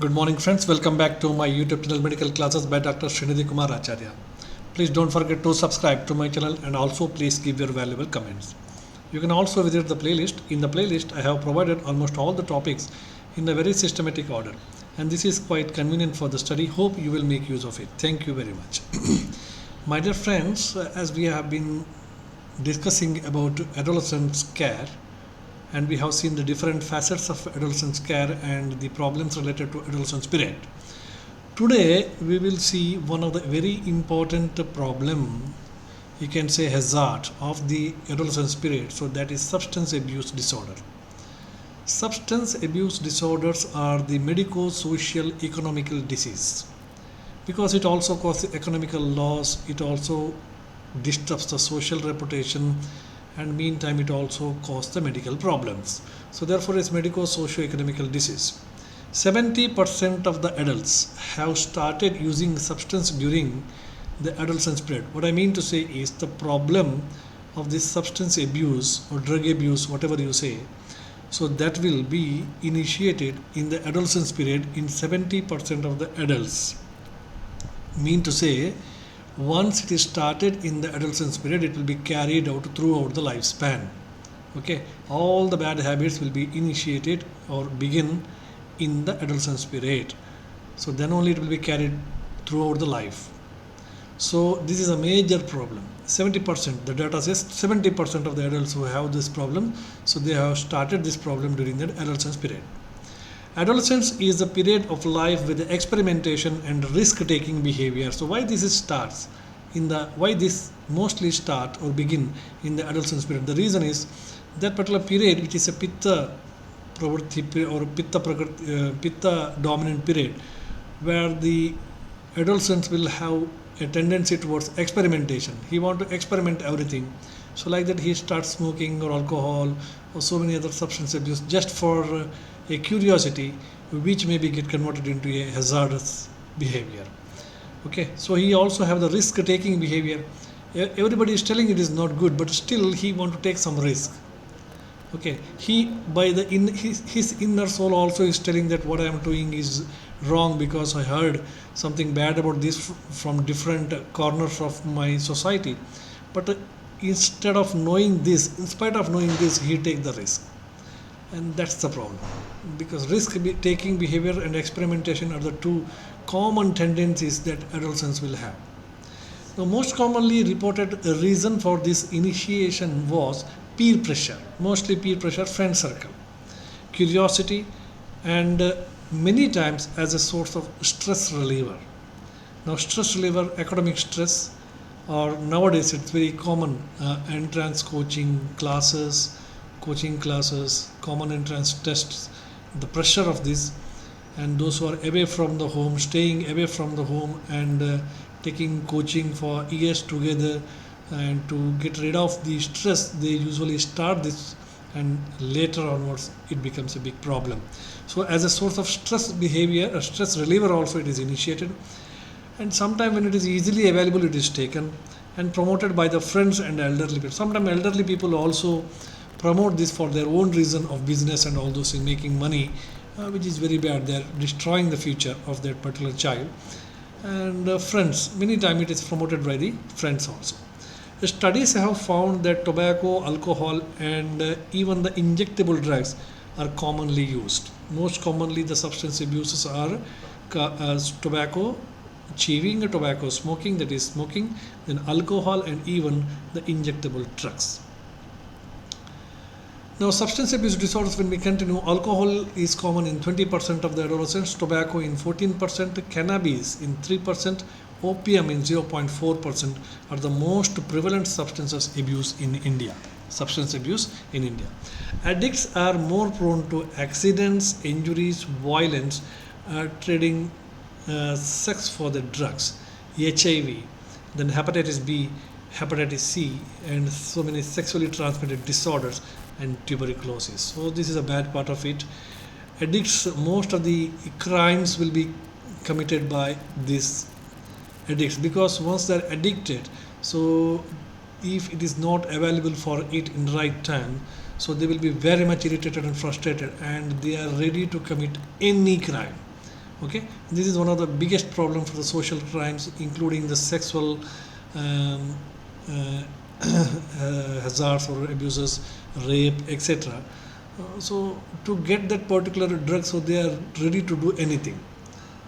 Good morning, friends. Welcome back to my YouTube channel Medical Classes by Dr. Srinidhi Kumar Acharya. Please don't forget to subscribe to my channel and also please give your valuable comments. You can also visit the playlist. In the playlist, I have provided almost all the topics in a very systematic order, and this is quite convenient for the study. Hope you will make use of it. Thank you very much. My dear friends, as we have been discussing about adolescent care, and we have seen the different facets of adolescence care and the problems related to adolescence period. Today we will see one of the very important problem, you can say hazard of the adolescence period, so that is substance abuse disorder. Substance abuse disorders are the medico-social economical disease because it also causes economical loss, it also disturbs the social reputation, and meantime it also causes the medical problems. So therefore it's medico-socio-economical disease. 70% of the adults have started using substance during the adolescence period. What I mean to say is the problem of this substance abuse or drug abuse, whatever you say, so that will be initiated in the adolescence period in 70% of the adults. Mean to say, once it is started in the adolescence period, it will be carried out throughout the lifespan. Okay, all the bad habits will be initiated or begin in the adolescence period, so then only it will be carried throughout the life. So this is a major problem. 70%, the data says 70% of the adults who have this problem, so they have started this problem during the adolescence period. Adolescence is the period of life with experimentation and risk-taking behavior. So why this starts in the why this mostly start or begin in the adolescence period? The reason is that particular period, which is a pitta pravritti or pitta dominant period, where the adolescents will have a tendency towards experimentation. He want to experiment everything. So like that he starts smoking or alcohol or so many other substance abuse just for a curiosity, which maybe get converted into a hazardous behavior. Okay, so he also have the risk taking behavior. Everybody is telling it is not good, but still he want to take some risk. Okay, he by the in his inner soul also is telling that what I am doing is wrong because I heard something bad about this from different corners of my society. But instead of knowing this, in spite of knowing this, he take the risk, and that's the problem, because risk taking behavior and experimentation are the two common tendencies that adolescents will have. The most commonly reported reason for this initiation was peer pressure, mostly peer pressure, friend circle, curiosity, and many times as a source of stress reliever. Now stress reliever, academic stress, or nowadays it's very common, entrance coaching classes, common entrance tests, the pressure of this, and those who are away from the home, staying away from the home, and taking coaching for years together, and to get rid of the stress, they usually start this, and later onwards it becomes a big problem. So as a source of stress behavior, a stress reliever also it is initiated, and sometimes when it is easily available it is taken and promoted by the friends and elderly people. Sometimes elderly people also promote this for their own reason of business and all those things, making money, which is very bad. They are destroying the future of that particular child. And friends, many times it is promoted by the friends also. The studies have found that tobacco, alcohol, and even the injectable drugs are commonly used. Most commonly the substance abuses are tobacco, chewing tobacco, smoking, that is smoking, then alcohol, and even the injectable drugs. Now substance abuse disorders, when we continue, alcohol is common in 20% of the adolescents, tobacco in 14%, cannabis in 3%, opium in 0.4% are the most prevalent substances abuse in India. Substance abuse in India. Addicts are more prone to accidents, injuries, violence, trading sex for the drugs, HIV, then hepatitis B, hepatitis C, and so many sexually transmitted disorders and tuberculosis. So this is a bad part of it. Addicts, most of the crimes will be committed by these addicts, because once they're addicted, so if it is not available for it in right time, so they will be very much irritated and frustrated, and they are ready to commit any crime Okay, this is one of the biggest problem for the social crimes, including the sexual um, uh, hazards or abuses, rape, etc. So to get that particular drug, so they are ready to do anything.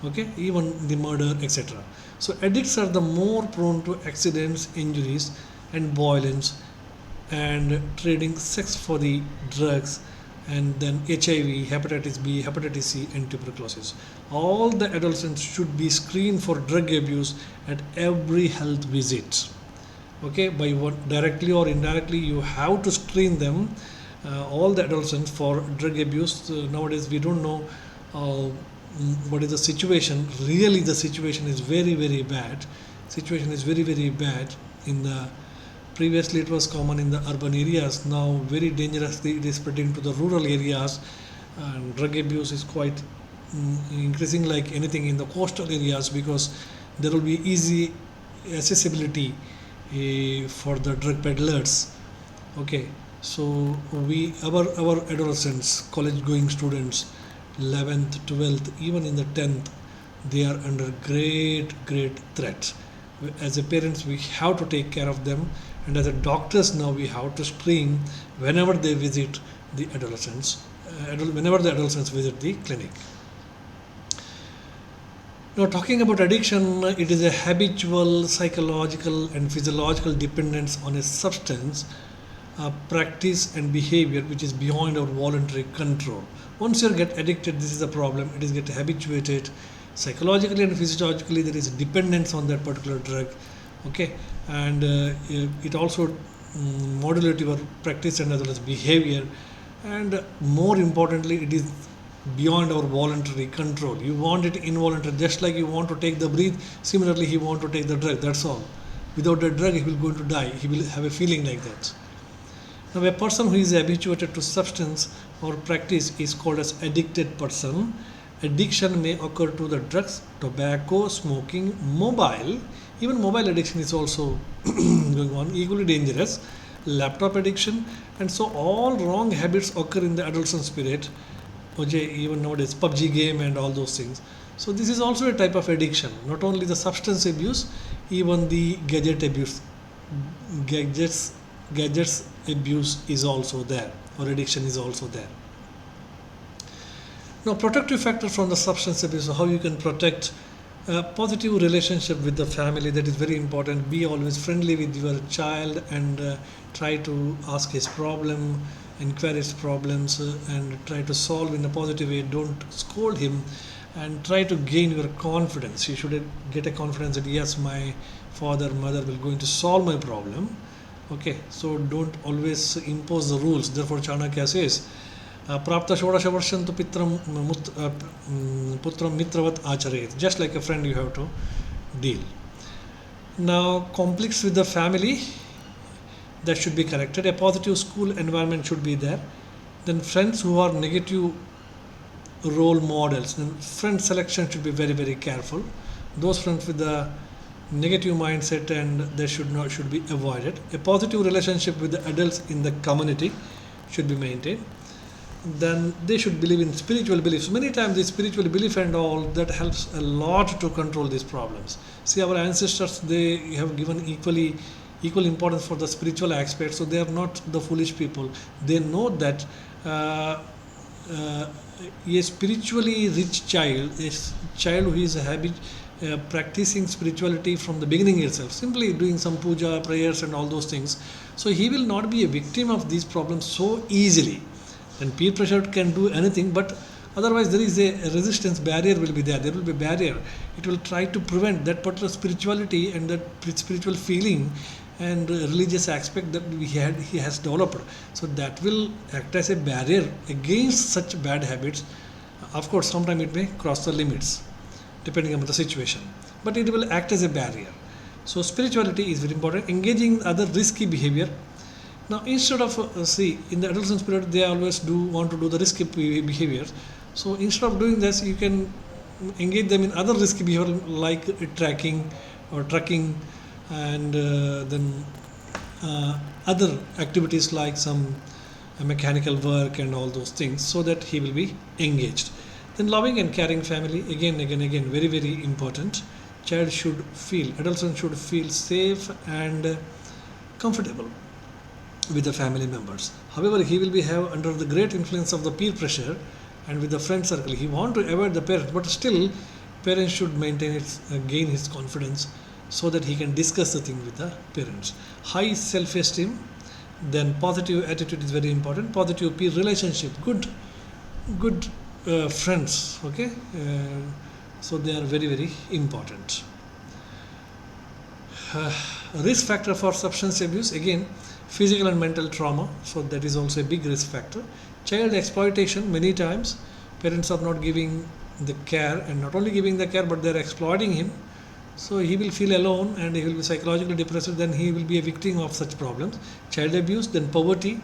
Okay, even the murder, etc. So addicts are the more prone to accidents, injuries, and violence, and trading sex for the drugs, and then HIV, hepatitis B, hepatitis C, and tuberculosis. All the adolescents should be screened for drug abuse at every health visit. Okay, by what, directly or indirectly, you have to screen them, all the adolescents, for drug abuse. Nowadays we don't know uh, what is the situation. Really the situation is very very bad. Situation is very very bad in the, previously it was common in the urban areas, now very dangerously it is spreading to the rural areas, and drug abuse is quite increasing like anything in the coastal areas, because there will be easy accessibility for the drug peddlers. Okay, so our adolescents, college going students, 11th, 12th, even in the 10th, they are under great threat. As a parents, we have to take care of them, and as a doctors now we have to screen whenever they visit the adolescents, whenever the adolescents visit the clinic. Now, talking about addiction, it is a habitual psychological and physiological dependence on a substance, practice, and behavior which is beyond our voluntary control. Once you get addicted, this is a problem. It is get habituated psychologically and physiologically. There is a dependence on that particular drug. Okay, and it also modulates your practice and as well as behavior. And more importantly, it is beyond our voluntary control. You want it involuntary, just like you want to take the breath. Similarly, he want to take the drug. That's all. Without the drug, he will going to die. He will have a feeling like that. Now, a person who is habituated to substance or practice is called as addicted person. Addiction may occur to the drugs, tobacco, smoking, mobile. Even mobile addiction is also going on, equally dangerous. Laptop addiction, and so all wrong habits occur in the adolescence period. Okay, even nowadays PUBG game and all those things. So this is also a type of addiction. Not only the substance abuse, even the gadget abuse, gadgets abuse is also there, or addiction is also there. Now, protective factor from the substance abuse, how you can protect a positive relationship with the family, that is very important. Be always friendly with your child, and try to ask his problem, inquire his problems, and try to solve in a positive way. Don't scold him, and try to gain your confidence. You should get a confidence that yes, my father, mother will going to solve my problem. Okay, so don't always impose the rules. Therefore, Chanakya says, Prapta Shodasha Varshantu Pitram Putram Mitravat Acharet. Just like a friend, you have to deal. Now, conflicts with the family, that should be corrected. A positive school environment should be there. Then friends who are negative role models. Then friend selection should be very very careful. Those friends with the negative mindset, and they should be avoided. A positive relationship with the adults in the community should be maintained. Then they should believe in spiritual beliefs. Many times the spiritual belief and all that helps a lot to control these problems. See, our ancestors, they have given equal importance for the spiritual aspect, so they are not the foolish people. They know that a spiritually rich child, a child who is practicing spirituality from the beginning itself, simply doing some puja, prayers, and all those things, so he will not be a victim of these problems so easily. And peer pressure can do anything, but otherwise there is a resistance barrier will be there. There will be a barrier. It will try to prevent that particular spirituality and that spiritual feeling and religious aspect that he has developed. So that will act as a barrier against such bad habits. Of course, sometimes it may cross the limits, depending on the situation, but it will act as a barrier. So spirituality is very important. Engaging other risky behavior. Now, instead of see, in the adolescence period, they always want to do the risky behavior. So instead of doing this, you can engage them in other risky behavior like tracking or trucking, and then other activities like some mechanical work and all those things, so that he will be engaged. Then loving and caring family, again, very, very important. Adolescent should feel safe and comfortable with the family members. However, he will be have under the great influence of the peer pressure and with the friend circle. He want to avoid the parents, but still, parents should gain his confidence so that he can discuss the thing with the parents. High self-esteem, then positive attitude is very important. Positive peer relationship, good friends. Okay, so they are very, very important. Risk factor for substance abuse, again, physical and mental trauma, so that is also a big risk factor. Child exploitation, many times parents are not giving the care, and not only giving the care but they are exploiting him, so he will feel alone and he will be psychologically depressed, then he will be a victim of such problems. Child abuse, then poverty.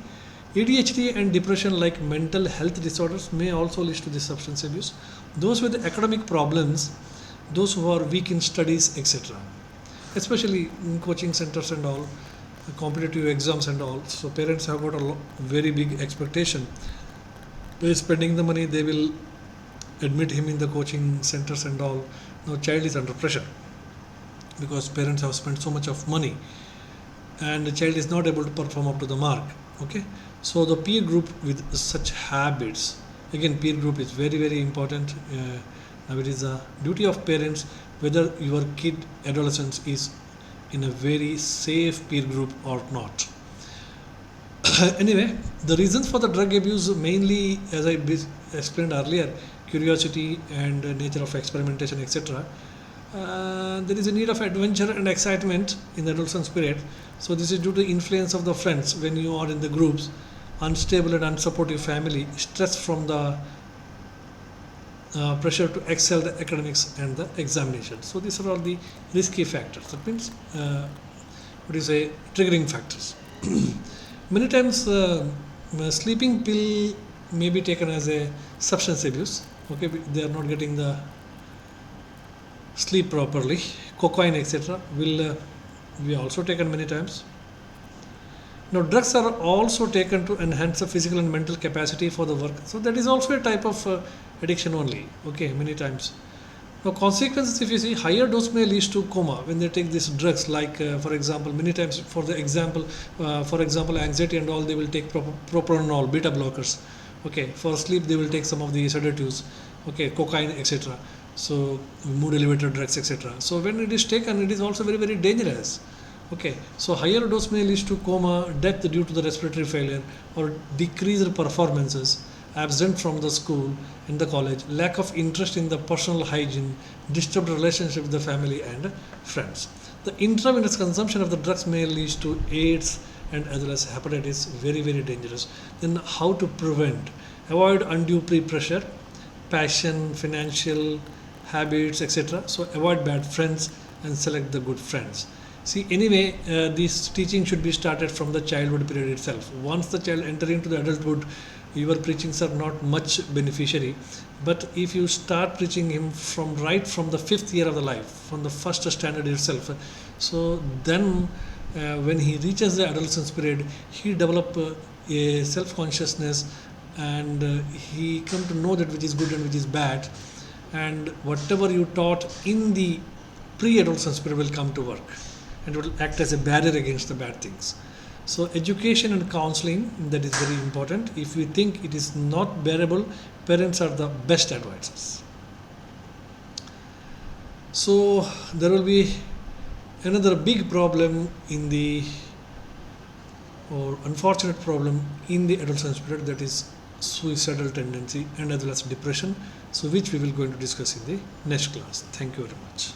ADHD and depression, like mental health disorders, may also lead to this substance abuse. Those with academic problems, those who are weak in studies, etc., especially in coaching centers and all, competitive exams and all, so parents have got a very big expectation. By spending the money, they will admit him in the coaching centers and all. Now child is under pressure because parents have spent so much of money and the child is not able to perform up to the mark. Okay, so the peer group with such habits, again, peer group is very, very important. Now it is a duty of parents whether your kid adolescence is in a very safe peer group or not. Anyway, the reasons for the drug abuse, mainly as I explained earlier, curiosity and nature of experimentation, etc. There is a need of adventure and excitement in the adolescence period. So this is due to influence of the friends when you are in the groups, unstable and unsupportive family, stress from the pressure to excel the academics and the examination. So these are all the risky factors. That means triggering factors. Many times sleeping pill may be taken as a substance abuse. Okay, they are not getting the sleep properly. Cocaine, etc. will be also taken many times. Now drugs are also taken to enhance the physical and mental capacity for the work. So that is also a type of addiction only. Okay, many times. Now consequences, if you see, higher dose may lead to coma when they take these drugs, like for example, many times for example, anxiety and all, they will take propranolol, beta blockers. Okay, for sleep they will take some of the sedatives. Okay, cocaine, etc. So mood elevator drugs, etc. So when it is taken, it is also very, very dangerous. Okay, so higher dose may lead to coma, death due to the respiratory failure, or decreased performances, absent from the school and the college, lack of interest in the personal hygiene, disturbed relationship with the family and friends. The intravenous consumption of the drugs may lead to AIDS and as well as hepatitis, very, very dangerous. Then how to prevent? Avoid undue pressure, passion, financial habits, etc. So avoid bad friends and select the good friends. See, anyway, this teaching should be started from the childhood period itself. Once the child enter into the adulthood, your preachings are not much beneficiary. But if you start preaching him from the 5th year of the life, from the first standard itself, so then when he reaches the adolescence period, he develop a self-consciousness and he come to know that which is good and which is bad, and whatever you taught in the pre-adolescence period will come to work and will act as a barrier against the bad things. So education and counseling, that is very important. If we think it is not bearable, parents are the best advisors. So there will be another big problem unfortunate problem in the adolescence period, that is suicidal tendency and as well as depression, so which we will going to discuss in the next class. Thank you very much.